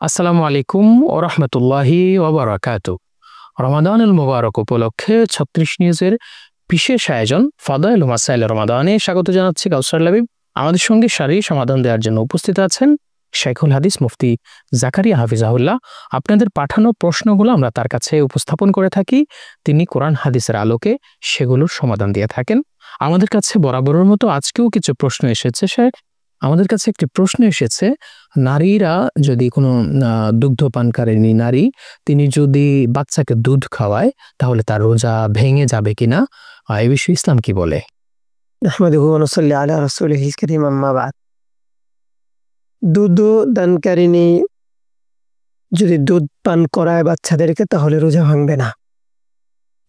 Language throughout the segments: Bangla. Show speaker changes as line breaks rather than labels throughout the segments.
আসসালামু আলাইকুম ওয়া রাহমাতুল্লাহি ওয়া বারাকাতুহু। রমাদানুল মুবারক উপলক্ষে ৩৬ নিউজের বিশেষ আয়োজন ফাদাইল ও মাসাইল রমাদানে স্বাগত জানাচ্ছি কাউসার লাবিব। আমাদের সঙ্গে শারীরিক সমাধান দেওয়ার জন্য উপস্থিত আছেন শাইখুল হাদিস মুফতি জাকারিয়া হাফিজাহুল্লাহ। আপনাদের পাঠানো প্রশ্নগুলো আমরা তার কাছে উপস্থাপন করে থাকি, তিনি কোরআন হাদিসের আলোকে সেগুলোর সমাধান দিয়ে থাকেন। আমাদের কাছে বরাবরের মতো আজকেও কিছু প্রশ্ন এসেছে স্যার। আমাদের কাছে একটি প্রশ্ন এসেছে, নারীরা যদি কোনো দুগ্ধপানকারিণী নারী তিনি যদি বাচ্চাকে দুধ খাওয়ায় তাহলে তার রোজা ভেঙে যাবে কিনা, এই বিষয়ে ইসলাম কি বলে?
নাহমাদুহু ওয়া নুসাল্লি আলা রাসূলিহিল কারীম, আম্মা বা'দ। দুধ দানকারিণী যদি দুধ পান করায় বাচ্চাদেরকে তাহলে রোজা ভাঙবে না।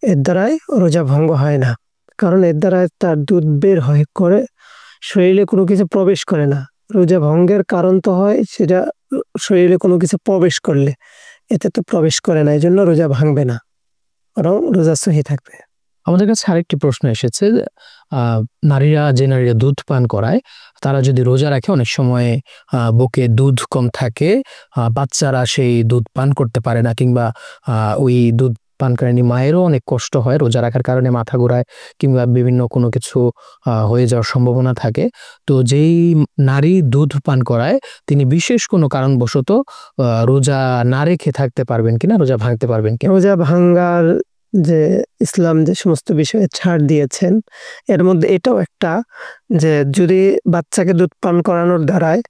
এর দ্বারাই রোজা ভঙ্গ হয় না, কারণ এর দ্বারা তার দুধ বের হয় করে শরীরে কোনো কিছু প্রবেশ করে না। রোজা ভঙ্গের কারণ তো হয় সেটা শরীরে কোনো কিছু প্রবেশ করলে, এতে তো প্রবেশ করে না, এই জন্য রোজা ভাঙবে না, বরং রোজা সহি থাকবে।
আমাদের কাছে আরেকটি প্রশ্ন এসেছে, যে নারীরা দুধ পান করায় তারা যদি রোজা রাখে, অনেক সময় বুকে দুধ কম থাকে, বাচ্চারা সেই দুধ পান করতে পারে না, কিংবা ওই দুধ পানকারিণী মায়েরও অনেক কষ্ট হয়, রোজা রাখার কারণে মাথা ঘোরায় কিংবা বিভিন্ন কোনো কিছু হয়ে যাওয়ার সম্ভাবনা থাকে। তো যেই নারী দুধ পান করায় তিনি বিশেষ কোনো কারণবশত রোজা না রেখে থাকতে পারবেন কিনা, রোজা ভাঙতে পারবেন কিনা?
রোজা ভাঙ্গার যে ইসলাম যে সমস্ত বিষয়ে ছাড় দিয়েছেন, এর মধ্যে এটাও একটা, যে যদি বাচ্চাকে দুধ পান করানোর দ্বারায়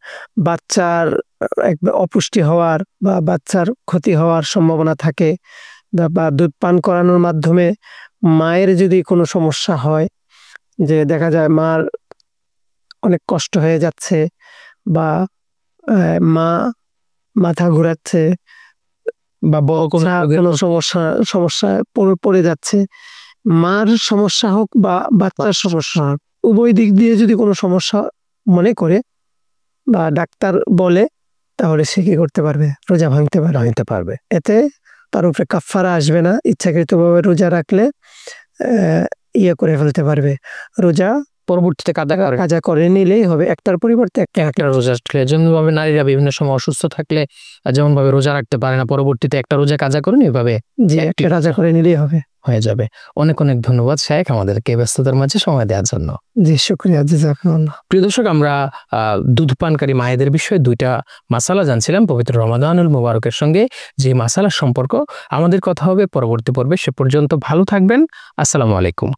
বাচ্চার অপুষ্টি হওয়ার বা বাচ্চার ক্ষতি হওয়ার সম্ভাবনা থাকে, বা দুধ পান করানোর মাধ্যমে মায়ের যদি কোনো সমস্যা হয়, যে দেখা যায় মার অনেক কষ্ট হয়ে যাচ্ছে বা মা মাথা ঘুরাচ্ছে বা কোনো সমস্যায় পড়ে যাচ্ছে, মার সমস্যা হোক বা বাচ্চার সমস্যা হোক, উভয় দিক দিয়ে যদি কোনো সমস্যা মনে করে বা ডাক্তার বলে, তাহলে সে কি করতে পারবে? রোজা ভাঙতে পারবে। এতে তার উপরে কাফারা আসবে না। ইচ্ছাকৃতভাবে রোজা রাখলে ইয়ে করে ফেলতে পারবে, রোজা
পরবর্তীতে
কাজা করে নিলেই হবে, একটার পরিবর্তে
একটা রোজা রাখলে। যেমনভাবে নারীরা বিভিন্ন সময় অসুস্থ থাকলে যেমন ভাবে রোজা রাখতে পারে না, পরবর্তীতে একটা রোজা কাজা করে এভাবে
যে একটা কাজা করে নিলেই
হয়ে যাবে। অনেক অনেক ধন্যবাদ শেখ আমাদেরকে ব্যস্ততার মাঝে সময় দেওয়ার জন্য।
জি, শুকরিয়া, জাযাকাল্লাহ।
প্রিয় দর্শক, আমরা দুধ পানকারী মায়েদের বিষয়ে দুইটা মাসালা জানছিলাম পবিত্র রমাদানুল মুবারকের সঙ্গে। যে মাসালার সম্পর্ক আমাদের কথা হবে পরবর্তী পর্বে, সে পর্যন্ত ভালো থাকবেন। আসসালামু আলাইকুম।